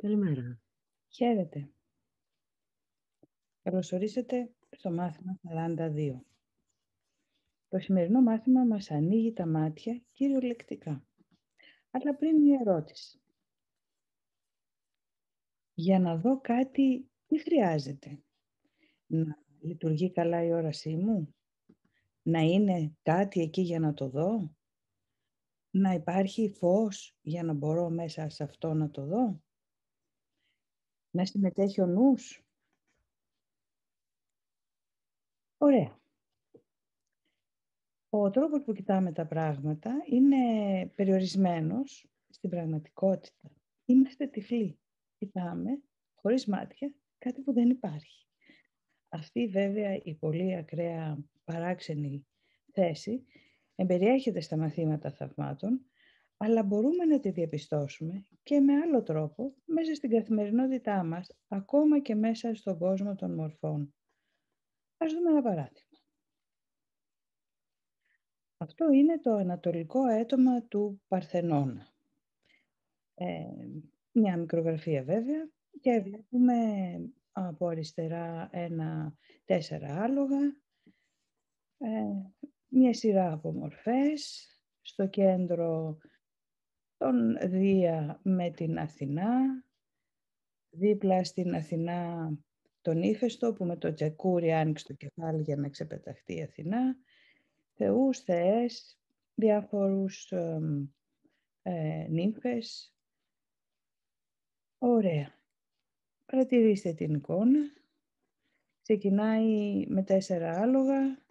Καλημέρα. Χαίρετε. Καλώς ορίσατε στο μάθημα 42. Το σημερινό μάθημα μας ανοίγει τα μάτια κυριολεκτικά. Αλλά πριν μια ερώτηση. Για να δω κάτι, τι χρειάζεται? Να λειτουργεί καλά η όρασή μου? Να είναι κάτι εκεί για να το δω? Να υπάρχει φως για να μπορώ μέσα σε αυτό να το δω? Να συμμετέχει ο νους? Ωραία. Ο τρόπος που κοιτάμε τα πράγματα είναι περιορισμένος στην πραγματικότητα. Είμαστε τυφλοί. Κοιτάμε χωρίς μάτια κάτι που δεν υπάρχει. Αυτή βέβαια η πολύ ακραία παράξενη θέση εμπεριέχεται στα μαθήματα θαυμάτων, αλλά μπορούμε να τη διαπιστώσουμε και με άλλο τρόπο μέσα στην καθημερινότητά μας, ακόμα και μέσα στον κόσμο των μορφών. Ας δούμε ένα παράδειγμα. Αυτό είναι το ανατολικό έτομα του Παρθενώνα. Μια μικρογραφία βέβαια και βλέπουμε από αριστερά 4 άλογα, μια σειρά από μορφές, στο κέντρο τον Δία με την Αθηνά, δίπλα στην Αθηνά τον Ύφαιστο που με το τσεκούρι άνοιξε το κεφάλι για να ξεπεταχτεί η Αθηνά, θεούς, θεές, διάφορους νύμφες. Ωραία. Παρατηρήστε την εικόνα. Ξεκινάει με 4 άλογα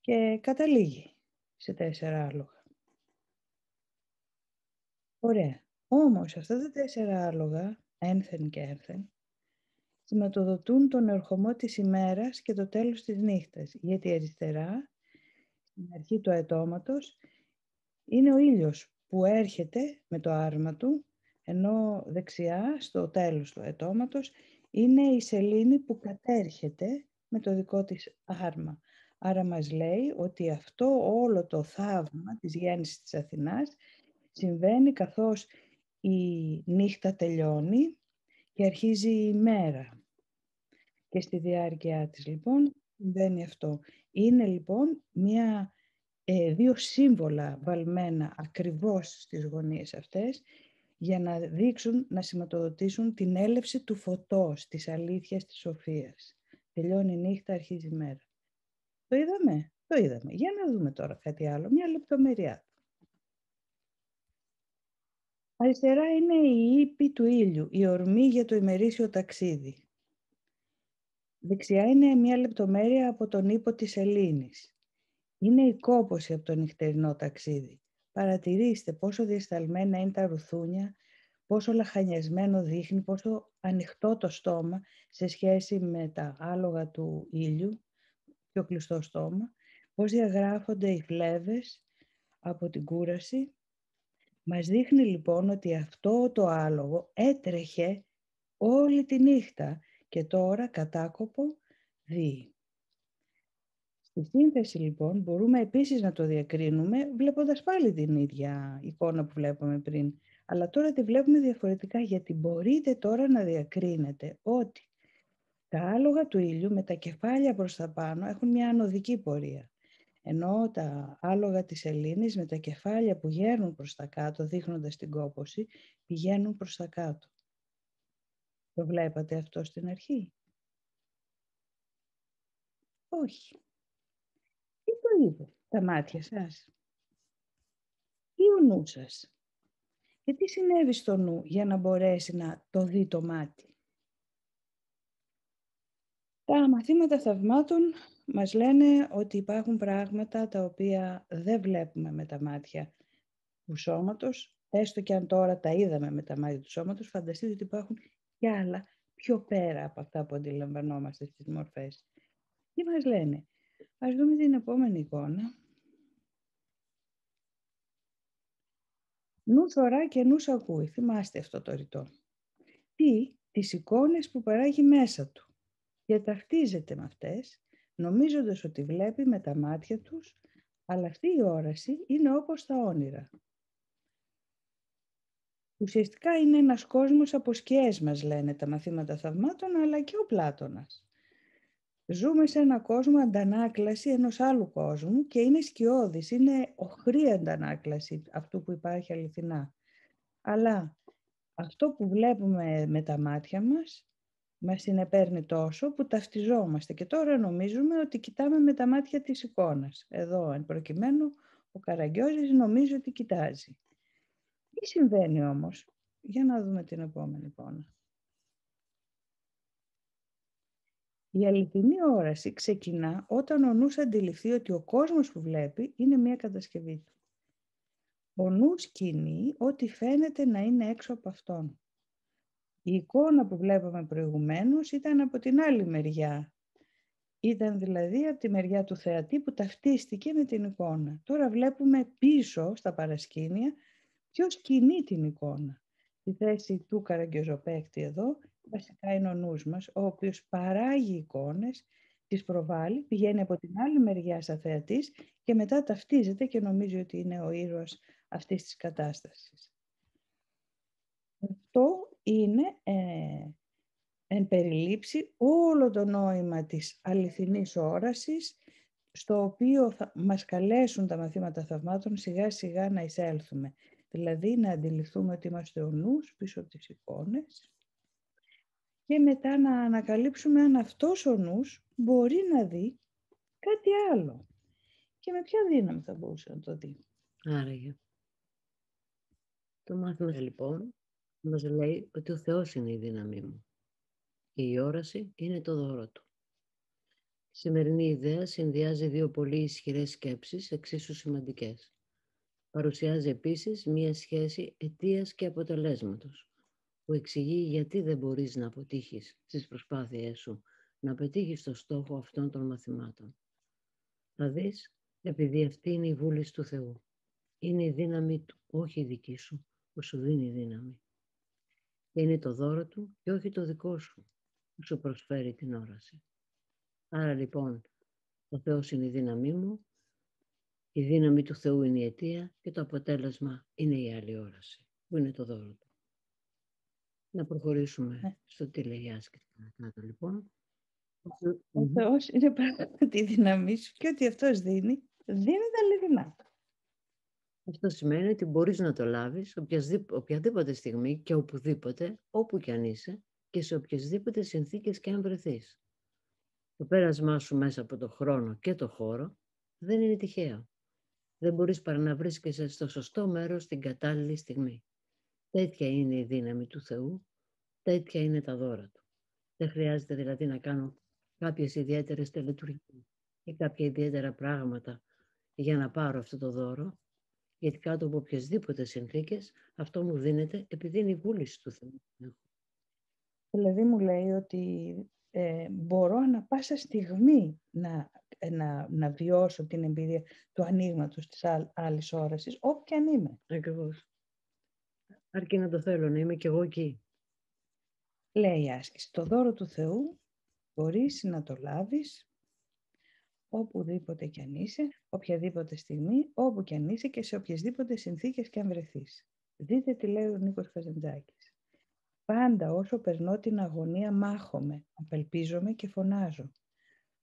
και καταλήγει σε 4 άλογα. Ωραία. Όμως αυτά τα 4 άλογα, ένθεν και ένθεν, σηματοδοτούν τον ερχομό της ημέρας και το τέλος της νύχτας. Γιατί αριστερά, στην αρχή του αετώματος, είναι ο ήλιος που έρχεται με το άρμα του, ενώ δεξιά, στο τέλος του αετώματος, είναι η σελήνη που κατέρχεται με το δικό της άρμα. Άρα μας λέει ότι αυτό όλο το θαύμα της γέννησης της Αθηνάς συμβαίνει καθώς η νύχτα τελειώνει και αρχίζει η ημέρα. Και στη διάρκεια της λοιπόν συμβαίνει αυτό. Είναι λοιπόν δύο σύμβολα βαλμένα ακριβώς στις γωνίες αυτές για να δείξουν, να σηματοδοτήσουν την έλευση του φωτός, της αλήθειας, της σοφίας. Τελειώνει η νύχτα, αρχίζει η μέρα. Το είδαμε? Το είδαμε. Για να δούμε τώρα κάτι άλλο, μια λεπτομέρειά. Αριστερά είναι η ύπη του ήλιου, η ορμή για το ημερήσιο ταξίδι. Δεξιά είναι μια λεπτομέρεια από τον ύπο της σελήνης. Είναι η κόπωση από το νυχτερινό ταξίδι. Παρατηρήστε πόσο διασταλμένα είναι τα ρουθούνια, πόσο λαχανιασμένο δείχνει, πόσο ανοιχτό το στόμα σε σχέση με τα άλογα του ήλιου, πιο κλειστό στόμα, πώς διαγράφονται οι φλέβες από την κούραση. Μας δείχνει λοιπόν ότι αυτό το άλογο έτρεχε όλη τη νύχτα και τώρα κατάκοπο δει. Στη σύνθεση λοιπόν μπορούμε επίσης να το διακρίνουμε βλέποντας πάλι την ίδια εικόνα που βλέπαμε πριν. Αλλά τώρα τη βλέπουμε διαφορετικά γιατί μπορείτε τώρα να διακρίνετε ότι τα άλογα του ήλιου με τα κεφάλια προς τα πάνω έχουν μια ανωδική πορεία. Ενώ τα άλογα της σελήνης με τα κεφάλια που γέρνουν προς τα κάτω δείχνοντας την κόπωση πηγαίνουν προς τα κάτω. Το βλέπατε αυτό στην αρχή? Όχι. Τι το είδε τα μάτια σας? Ή ο νους σας? Και τι συνέβη στο νου για να μπορέσει να το δει το μάτι? Τα μαθήματα θαυμάτων μας λένε ότι υπάρχουν πράγματα τα οποία δεν βλέπουμε με τα μάτια του σώματος, έστω και αν τώρα τα είδαμε με τα μάτια του σώματος, φανταστείτε ότι υπάρχουν και άλλα πιο πέρα από αυτά που αντιλαμβανόμαστε στις μορφές. Τι μας λένε? Ας δούμε την επόμενη εικόνα. Νου θωρά και νους ακούει. Θυμάστε αυτό το ρητό. Τις εικόνες που παράγει μέσα του και ταυτίζεται με αυτές, νομίζοντας ότι βλέπει με τα μάτια τους, αλλά αυτή η όραση είναι όπως τα όνειρα. Ουσιαστικά είναι ένας κόσμος από σκιές, μας λένε τα μαθήματα θαυμάτων, αλλά και ο Πλάτωνας. Ζούμε σε ένα κόσμο αντανάκλαση ενός άλλου κόσμου και είναι σκιώδης, είναι οχρή αντανάκλαση αυτού που υπάρχει αληθινά. Αλλά αυτό που βλέπουμε με τα μάτια μας συνεπέρνει τόσο που ταυτιζόμαστε και τώρα νομίζουμε ότι κοιτάμε με τα μάτια της εικόνας. Εδώ, εν προκειμένου, ο Καραγκιόζης νομίζει ότι κοιτάζει. Τι συμβαίνει όμως? Για να δούμε την επόμενη εικόνα. Η αληθινή όραση ξεκινά όταν ο νους αντιληφθεί ότι ο κόσμος που βλέπει είναι μία κατασκευή του. Ο νους κινεί ό,τι φαίνεται να είναι έξω από αυτόν. Η εικόνα που βλέπαμε προηγουμένως ήταν από την άλλη μεριά. Ήταν δηλαδή από τη μεριά του θεατή που ταυτίστηκε με την εικόνα. Τώρα βλέπουμε πίσω στα παρασκήνια ποιος κινεί την εικόνα. Στη θέση του καραγκιόζοπαίχτη εδώ, βασικά είναι ο νους μας, ο οποίος παράγει εικόνες, τις προβάλλει, πηγαίνει από την άλλη μεριά σαν θεατής και μετά ταυτίζεται και νομίζει ότι είναι ο ήρωας αυτής της κατάστασης. Αυτό είναι εν περιλήψει όλο το νόημα της αληθινής όρασης, στο οποίο μας καλέσουν τα μαθήματα θαυμάτων σιγά σιγά να εισέλθουμε. Δηλαδή να αντιληφθούμε ότι είμαστε ο νους πίσω από τις εικόνες και μετά να ανακαλύψουμε αν αυτός ο νους μπορεί να δει κάτι άλλο. Και με ποια δύναμη θα μπορούσε να το δει? Άραγε. Το μάθημα λοιπόν μας λέει ότι ο Θεός είναι η δύναμή μου και η όραση είναι το δώρο του. Η σημερινή ιδέα συνδυάζει δύο πολύ ισχυρές σκέψεις εξίσου σημαντικές. Παρουσιάζει επίσης μία σχέση αιτίας και αποτελέσματος, που εξηγεί γιατί δεν μπορείς να αποτύχεις στις προσπάθειές σου να πετύχεις το στόχο αυτών των μαθημάτων. Θα δεις, επειδή αυτή είναι η βούληση του Θεού. Είναι η δύναμη του, όχι η δική σου, που σου δίνει δύναμη. Και είναι το δώρο του και όχι το δικό σου, που σου προσφέρει την όραση. Άρα λοιπόν, ο Θεός είναι η δύναμή μου, η δύναμη του Θεού είναι η αιτία και το αποτέλεσμα είναι η άλλη όραση, που είναι το δώρο του. Να προχωρήσουμε στο τι λέει η άσκηση κάτω λοιπόν. Ο Θεός είναι πράγματι η δύναμή σου και ότι αυτός δίνει τα αληθινά. Αυτό σημαίνει ότι μπορείς να το λάβεις οποιαδήποτε στιγμή και οπουδήποτε, όπου κι αν είσαι και σε οποιασδήποτε συνθήκες και αν βρεθείς. Το πέρασμά σου μέσα από το χρόνο και το χώρο δεν είναι τυχαίο. Δεν μπορείς παρά να βρίσκεσαι στο σωστό μέρος την κατάλληλη στιγμή. Τέτοια είναι η δύναμη του Θεού, τέτοια είναι τα δώρα του. Δεν χρειάζεται δηλαδή να κάνω κάποιες ιδιαίτερες τελετουργίες ή κάποια ιδιαίτερα πράγματα για να πάρω αυτό το δώρο, γιατί κάτω από οποιασδήποτε συνθήκες αυτό μου δίνεται επειδή είναι η βούληση του Θεού. Δηλαδή μου λέει ότι μπορώ ανα πάσα στιγμή να βιώσω την εμπειρία του ανοίγματος της άλλης όρασης, όπου και αν είμαι. Ακριβώς. Αρκεί να το θέλω, να είμαι κι εγώ εκεί. Λέει η άσκηση, το δώρο του Θεού μπορείς να το λάβεις οπουδήποτε κι αν είσαι, οποιαδήποτε στιγμή, όπου κι αν είσαι και σε οποιασδήποτε συνθήκες κι αν βρεθείς. Δείτε τι λέει ο Νίκος Καζαντζάκης. Πάντα όσο περνώ την αγωνία μάχομαι, απελπίζομαι και φωνάζω.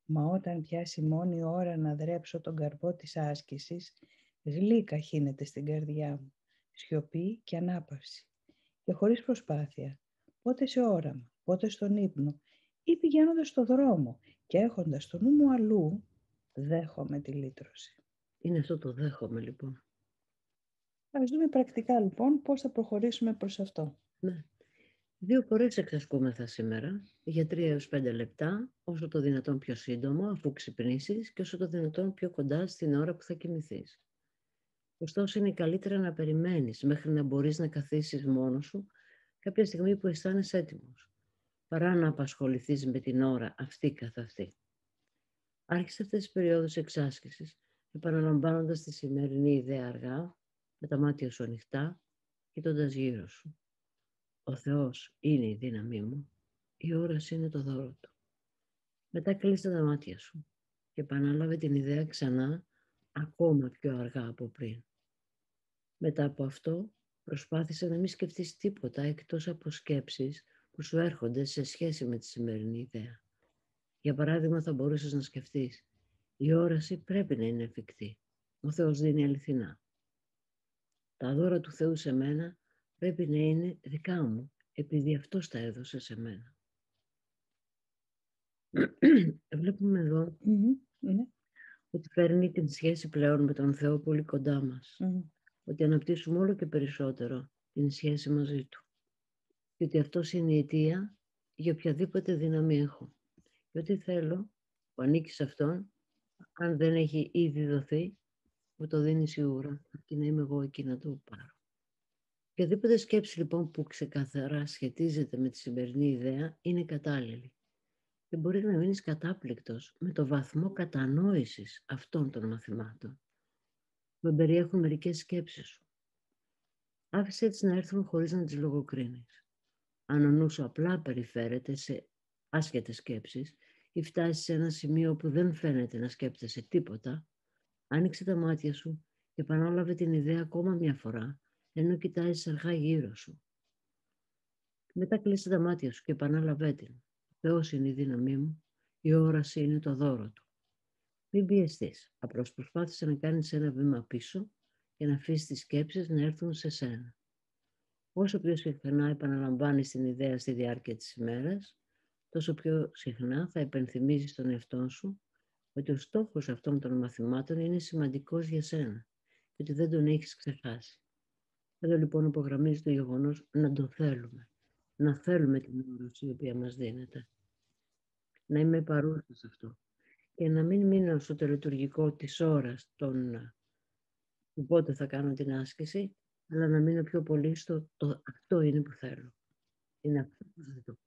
Μα όταν πιάσει μόνη ώρα να δρέψω τον καρπό της άσκησης, γλύκα χύνεται στην καρδιά μου, σιωπή και ανάπαυση. Και χωρίς προσπάθεια, πότε σε όραμα, πότε στον ύπνο ή πηγαίνοντας στο δρόμο και έχοντας το νου μου αλλού, δέχομαι τη λύτρωση. Είναι αυτό το δέχομαι λοιπόν. Ας δούμε πρακτικά λοιπόν πώς θα προχωρήσουμε προς αυτό. Ναι. 2 φορές εξασκούμεθα σήμερα για 3 έως 5 λεπτά, όσο το δυνατόν πιο σύντομο αφού ξυπνήσεις και όσο το δυνατόν πιο κοντά στην ώρα που θα κοιμηθείς. Ωστόσο είναι καλύτερα να περιμένεις μέχρι να μπορείς να καθίσεις μόνος σου κάποια στιγμή που αισθάνεσαι έτοιμος, παρά να απασχοληθείς με την ώρα αυτή καθ' αυτή. Άρχισε αυτές τις περιόδους εξάσκησης, επαναλαμβάνοντας τη σημερινή ιδέα αργά, με τα μάτια σου ανοιχτά, κοιτώντας γύρω σου. Ο Θεός είναι η δύναμή μου, η όραση είναι το δώρο του. Μετά κλείσε τα μάτια σου και επανάλαβε την ιδέα ξανά, ακόμα πιο αργά από πριν. Μετά από αυτό, Προσπάθησε να μην σκεφτείς τίποτα εκτός από σκέψεις που σου έρχονται σε σχέση με τη σημερινή ιδέα. Για παράδειγμα, θα μπορούσες να σκεφτείς: η όραση πρέπει να είναι εφικτή. Ο Θεός δίνει αληθινά. Τα δώρα του Θεού σε μένα πρέπει να είναι δικά μου, επειδή Αυτός τα έδωσε σε μένα. Βλέπουμε εδώ ότι φέρνει την σχέση πλέον με τον Θεό πολύ κοντά μας. Ότι αναπτύσσουμε όλο και περισσότερο την σχέση μαζί Του. Και ότι αυτός είναι η αιτία για οποιαδήποτε δύναμη έχω. Και ό,τι θέλω που ανήκει σε Αυτόν, αν δεν έχει ήδη δοθεί, μου το δίνει σίγουρα, αρκεί να είμαι εγώ εκεί να το πάρω. Οποιαδήποτε σκέψη λοιπόν που ξεκαθαρά σχετίζεται με τη σημερινή ιδέα είναι κατάλληλη. Και μπορείς να μείνεις κατάπληκτος με το βαθμό κατανόησης αυτών των μαθημάτων που περιέχουν μερικές σκέψεις σου. Άφησε τις να έρθουν χωρίς να τις λογοκρίνεις. Αν ο νους σου απλά περιφέρεται σε άσχετες σκέψεις ή φτάσει σε ένα σημείο που δεν φαίνεται να σκέπτεσαι τίποτα, άνοιξε τα μάτια σου και επανάλαβε την ιδέα ακόμα μια φορά, ενώ κοιτάζεις αργά γύρω σου. Μετά κλείσε τα μάτια σου και επανάλαβε την. Θεός είναι η δύναμή μου, η όραση είναι το δώρο Του. Μην πιεστείς, απλώς προσπάθησε να κάνεις ένα βήμα πίσω και να αφήσεις τις σκέψεις να έρθουν σε σένα. Όσο πιο συχνά επαναλαμβάνεις την ιδέα στη διάρκεια της ημέρας, τόσο πιο συχνά θα υπενθυμίζεις τον εαυτό σου ότι ο στόχος αυτών των μαθημάτων είναι σημαντικός για σένα και ότι δεν τον έχεις ξεχάσει. Εδώ λοιπόν υπογραμμίζει το γεγονός να το θέλουμε. Να θέλουμε την όραση η οποία μας δίνεται. Να είμαι παρούσα σε αυτό. Και να μην μείνω στο τελετουργικό της ώρας του πότε θα κάνω την άσκηση, αλλά να μείνω πιο πολύ στο αυτό είναι που θέλω. Είναι αυτό που θέλω.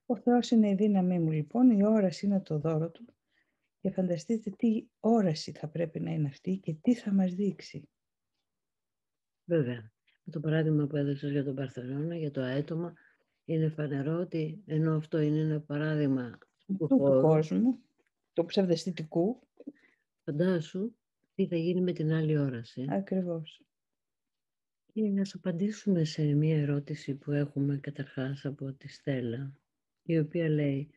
Ο Θεός είναι η δύναμή μου λοιπόν, η όραση είναι το δώρο Του και φανταστείτε τι όραση θα πρέπει να είναι αυτή και τι θα μας δείξει. Βέβαια, με το παράδειγμα που έδωσες για τον Παρθενώνα, για το αέτομα, είναι φανερό ότι ενώ αυτό είναι ένα παράδειγμα Του κόσμου, του ψευδαισθητικού. Φαντάσου τι θα γίνει με την άλλη όραση. Ακριβώς. Και να σου απαντήσουμε σε μία ερώτηση που έχουμε καταρχάς από τη Στέλλα, η οποία λέει: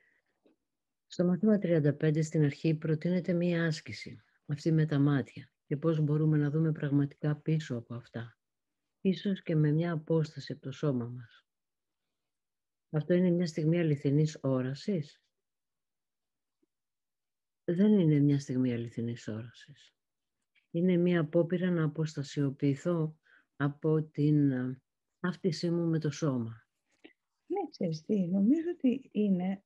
στο μάθημα 35 στην αρχή προτείνεται μία άσκηση, αυτή με τα μάτια, και πώς μπορούμε να δούμε πραγματικά πίσω από αυτά, ίσως και με μια απόσταση από το σώμα μας. Αυτό είναι μια στιγμή αληθινής όρασης? Δεν είναι μια στιγμή αληθινής όρασης. Είναι μια απόπειρα να αποστασιοποιηθώ από την αύξησή μου με το σώμα. Ναι, ξέρεις τι, νομίζω ότι είναι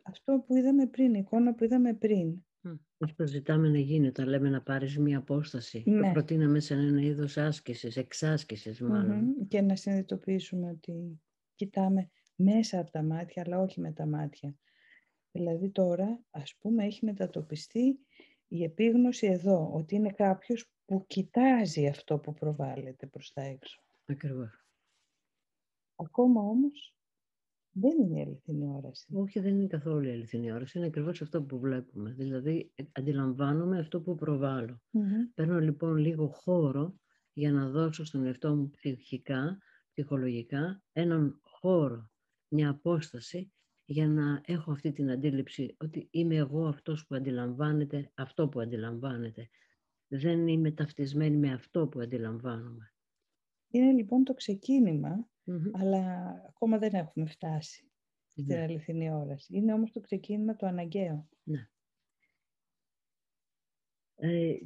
αυτό που είδαμε πριν, η εικόνα που είδαμε πριν. Αυτό ζητάμε να γίνει όταν λέμε να πάρεις μια απόσταση. Ναι. Το προτείναμε σε ένα είδος άσκησης, εξάσκησης μάλλον. Και να συνειδητοποιήσουμε ότι κοιτάμε μέσα από τα μάτια, αλλά όχι με τα μάτια. Δηλαδή τώρα, ας πούμε, έχει μετατοπιστεί η επίγνωση εδώ, ότι είναι κάποιος που κοιτάζει αυτό που προβάλλεται προς τα έξω. Ακριβώς. Ακόμα όμως δεν είναι η αληθινή όραση. Όχι, δεν είναι καθόλου η αληθινή όραση. Είναι ακριβώς αυτό που βλέπουμε. Δηλαδή, αντιλαμβάνομαι αυτό που προβάλλω. Παίρνω λοιπόν λίγο χώρο για να δώσω στον εαυτό μου ψυχικά, ψυχολογικά, έναν χώρο, μια απόσταση, για να έχω αυτή την αντίληψη ότι είμαι εγώ αυτός που αντιλαμβάνεται αυτό που αντιλαμβάνεται. Δεν είμαι ταυτισμένη με αυτό που αντιλαμβάνομαι. Είναι λοιπόν το ξεκίνημα, αλλά ακόμα δεν έχουμε φτάσει στην αληθινή όραση. Είναι όμως το ξεκίνημα το αναγκαίο. Ναι.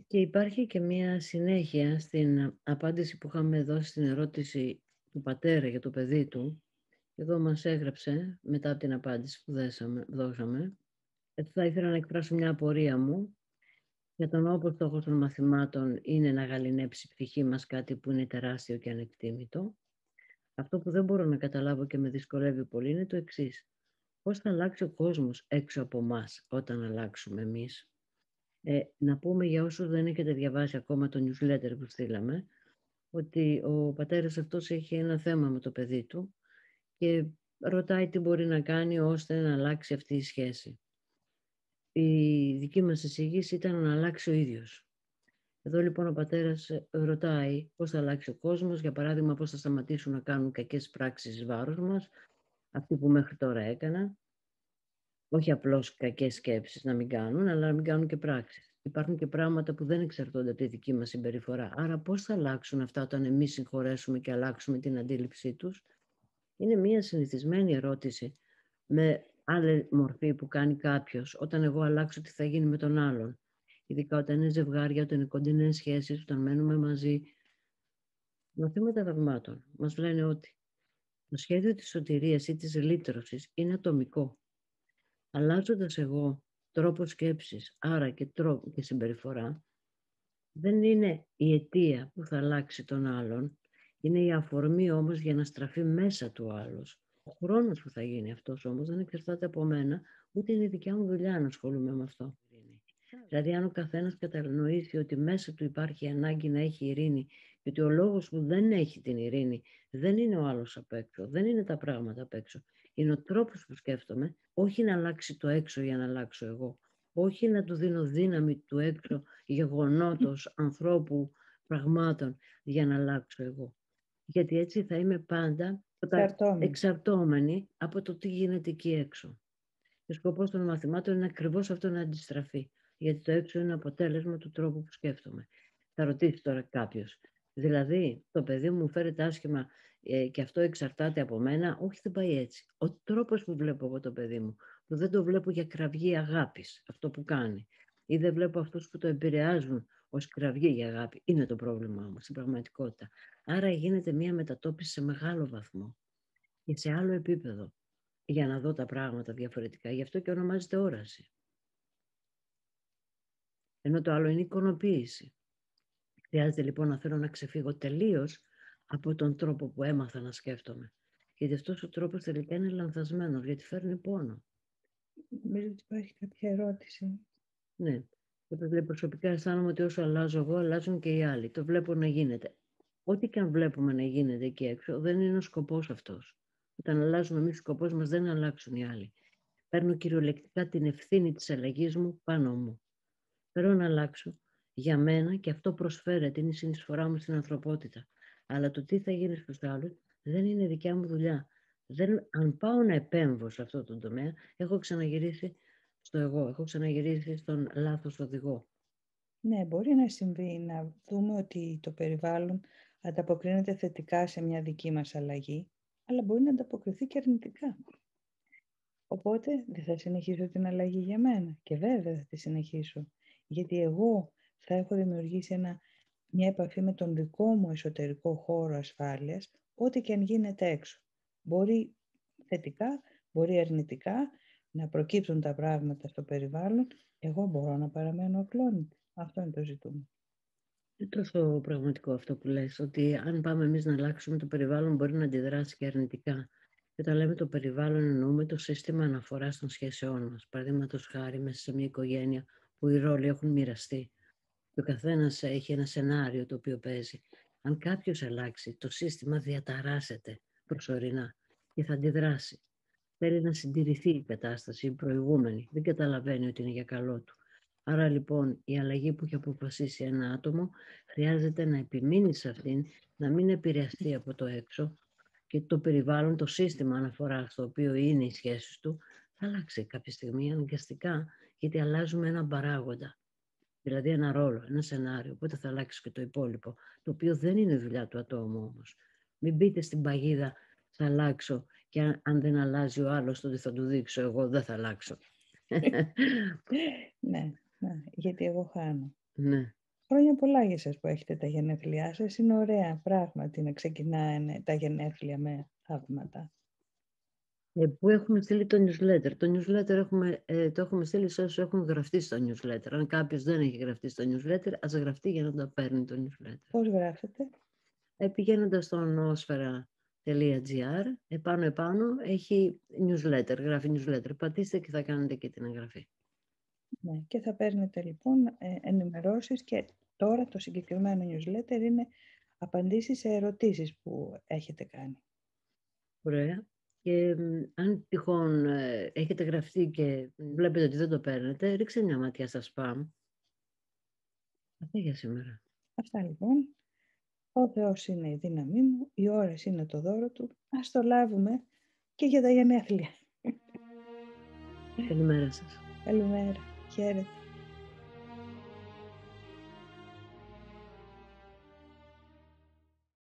Και υπάρχει και μία συνέχεια στην απάντηση που είχαμε δώσει στην ερώτηση του πατέρα για το παιδί του. Εδώ μας έγραψε, μετά από την απάντηση που δώσαμε, θα ήθελα να εκφράσω μια απορία μου για τον όπως στόχος των μαθημάτων είναι να γαληνέψει η ψυχή μας κάτι που είναι τεράστιο και ανεκτήμητο. Αυτό που δεν μπορώ να καταλάβω και με δυσκολεύει πολύ είναι το εξής. Πώς θα αλλάξει ο κόσμος έξω από εμάς όταν αλλάξουμε εμείς? Να πούμε για όσους δεν έχετε διαβάσει ακόμα το newsletter που στείλαμε, ότι ο πατέρας αυτός έχει ένα θέμα με το παιδί του και ρωτάει τι μπορεί να κάνει ώστε να αλλάξει αυτή η σχέση. Η δική μας εισήγηση ήταν να αλλάξει ο ίδιος. Εδώ λοιπόν ο πατέρας ρωτάει πώς θα αλλάξει ο κόσμος, για παράδειγμα πώς θα σταματήσουν να κάνουν κακές πράξεις εις βάρος μας, αυτοί που μέχρι τώρα έκαναν, όχι απλώς κακές σκέψεις να μην κάνουν, αλλά να μην κάνουν και πράξεις. Υπάρχουν και πράγματα που δεν εξαρτώνται από τη δική μας συμπεριφορά. Άρα πώς θα αλλάξουν αυτά όταν εμείς συγχωρέσουμε και αλλάξουμε την αντίληψή τους? Είναι μια συνηθισμένη ερώτηση με άλλη μορφή που κάνει κάποιος όταν εγώ αλλάξω τι θα γίνει με τον άλλον. Ειδικά όταν είναι ζευγάρια, όταν είναι κοντινές σχέσεις, όταν μένουμε μαζί. Μαθήματα θαυμάτων μας λένε ότι το σχέδιο της σωτηρίας ή της λύτρωσης είναι ατομικό. Αλλάζοντας εγώ τρόπο σκέψης, άρα και τρόπο και συμπεριφορά, δεν είναι η αιτία που θα αλλάξει τον άλλον, είναι η αφορμή όμως για να στραφεί μέσα του άλλος. Ο χρόνος που θα γίνει αυτός όμως δεν εξαρτάται από μένα, ούτε είναι η δικιά μου δουλειά να ασχολούμαι με αυτό. Δηλαδή αν ο καθένας κατανοήσει ότι μέσα του υπάρχει ανάγκη να έχει ειρήνη και ότι ο λόγος που δεν έχει την ειρήνη δεν είναι ο άλλος απ' έξω, δεν είναι τα πράγματα απ' έξω, είναι ο τρόπος που σκέφτομαι, όχι να αλλάξει το έξω για να αλλάξω εγώ, όχι να του δίνω δύναμη του έξω γεγονότος, ανθρώπου, πραγμάτων για να αλλάξω εγώ. Γιατί έτσι θα είμαι πάντα εξαρτώμενη από το τι γίνεται εκεί έξω. Και ο σκοπός των μαθημάτων είναι ακριβώς αυτό, να αντιστραφεί. Γιατί το έξω είναι αποτέλεσμα του τρόπου που σκέφτομαι. Θα ρωτήσει τώρα κάποιος, δηλαδή το παιδί μου φέρεται άσχημα και αυτό εξαρτάται από μένα? Όχι, δεν πάει έτσι. Ο τρόπος που βλέπω εγώ το παιδί μου, που δεν το βλέπω για κραυγή αγάπης, αυτό που κάνει, ή δεν βλέπω αυτούς που το επηρεάζουν ως κραυγή για αγάπη, είναι το πρόβλημά μου στην πραγματικότητα. Άρα γίνεται μια μετατόπιση σε μεγάλο βαθμό και σε άλλο επίπεδο, για να δω τα πράγματα διαφορετικά. Γι' αυτό και ονομάζεται όραση. Ενώ το άλλο είναι εικονοποίηση. Χρειάζεται λοιπόν να θέλω να ξεφύγω τελείως από τον τρόπο που έμαθα να σκέφτομαι. Γιατί αυτός ο τρόπος τελικά είναι λανθασμένος, γιατί φέρνει πόνο. Νομίζω ότι υπάρχει κάποια ερώτηση. Ναι. Οπότε προσωπικά αισθάνομαι ότι όσο αλλάζω εγώ, αλλάζουν και οι άλλοι. Το βλέπω να γίνεται. Ό,τι και αν βλέπουμε να γίνεται εκεί έξω, δεν είναι ο σκοπός αυτός. Όταν αλλάζουμε εμείς, ο σκοπός μας δεν είναι να αλλάξουν οι άλλοι. Παίρνω κυριολεκτικά την ευθύνη της αλλαγής μου πάνω μου. Θέλω να αλλάξω για μένα και αυτό προσφέρεται, είναι η συνεισφορά μου στην ανθρωπότητα. Αλλά το τι θα γίνει στους άλλους δεν είναι δικιά μου δουλειά. Αν πάω να επέμβω σε αυτό το τομέα, έχω ξαναγυρίσει στο εγώ, έχω ξαναγυρίσει στον λάθος οδηγό. Ναι, μπορεί να συμβεί να δούμε ότι το περιβάλλον ανταποκρίνεται θετικά σε μια δική μας αλλαγή, αλλά μπορεί να ανταποκριθεί και αρνητικά. Οπότε δεν θα συνεχίσω την αλλαγή για μένα και βέβαια θα τη συνεχίσω, γιατί εγώ θα έχω δημιουργήσει μια επαφή με τον δικό μου εσωτερικό χώρο ασφάλειας, ό,τι και αν γίνεται έξω. Μπορεί θετικά, μπορεί αρνητικά να προκύπτουν τα πράγματα στο περιβάλλον, εγώ μπορώ να παραμένω ακλόνητη. Αυτό είναι το ζητούμενο. Είναι τόσο πραγματικό αυτό που λες, ότι αν πάμε εμείς να αλλάξουμε το περιβάλλον μπορεί να αντιδράσει και αρνητικά. Και όταν λέμε το περιβάλλον εννοούμε το σύστημα αναφοράς των σχέσεών μας. Παραδείγματος χάρη μέσα σε μια οικογένεια που οι ρόλοι έχουν μοιραστεί. Και ο καθένας έχει ένα σενάριο το οποίο παίζει. Αν κάποιος αλλάξει, το σύστημα διαταράσσεται προσωρινά και θα αντιδράσει. Θέλει να συντηρηθεί η κατάσταση, η προηγούμενη. Δεν καταλαβαίνει ότι είναι για καλό του. Άρα λοιπόν η αλλαγή που έχει αποφασίσει ένα άτομο χρειάζεται να επιμείνει σε αυτήν, να μην επηρεαστεί από το έξω και το περιβάλλον, το σύστημα αναφοράς στο οποίο είναι οι σχέσεις του θα αλλάξει κάποια στιγμή αναγκαστικά, γιατί αλλάζουμε έναν παράγοντα. Δηλαδή ένα ρόλο, ένα σενάριο, οπότε θα αλλάξει και το υπόλοιπο, το οποίο δεν είναι δουλειά του ατόμου όμως. Μην μπείτε στην παγίδα, θα αλλάξω και αν δεν αλλάζει ο άλλος, τότε θα του δείξω, εγώ δεν θα αλλάξω. Ναι, γιατί εγώ χάνω. Ναι. Χρόνια πολλά για σας που έχετε τα γενέθλιά σας. Είναι ωραία πράγματι να ξεκινάνε τα γενέθλια με θαύματα. Που έχουμε στείλει το newsletter. Το newsletter το έχουμε στείλει σε όσους έχουν γραφτεί στο newsletter. Αν κάποιος δεν έχει γραφτεί στο newsletter, ας γραφτεί για να το παίρνει το newsletter. Πώς γράφετε? Πηγαίνοντας στο noosfera.gr, επάνω έχει newsletter, γράφει newsletter. Πατήστε και θα κάνετε και την εγγραφή. Ναι, και θα παίρνετε λοιπόν ενημερώσεις και τώρα το συγκεκριμένο newsletter είναι απαντήσεις σε ερωτήσεις που έχετε κάνει. Ωραία. Και αν τυχόν έχετε γραφτεί και βλέπετε ότι δεν το παίρνετε, ρίξτε μια ματιά στα spam. Αυτά για σήμερα. Αυτά λοιπόν. Ο Θεός είναι η δύναμή μου, οι ώρες είναι το δώρο του. Ας το λάβουμε και για τα γενέθλια. Καλημέρα σας. Καλημέρα. Χαίρετε.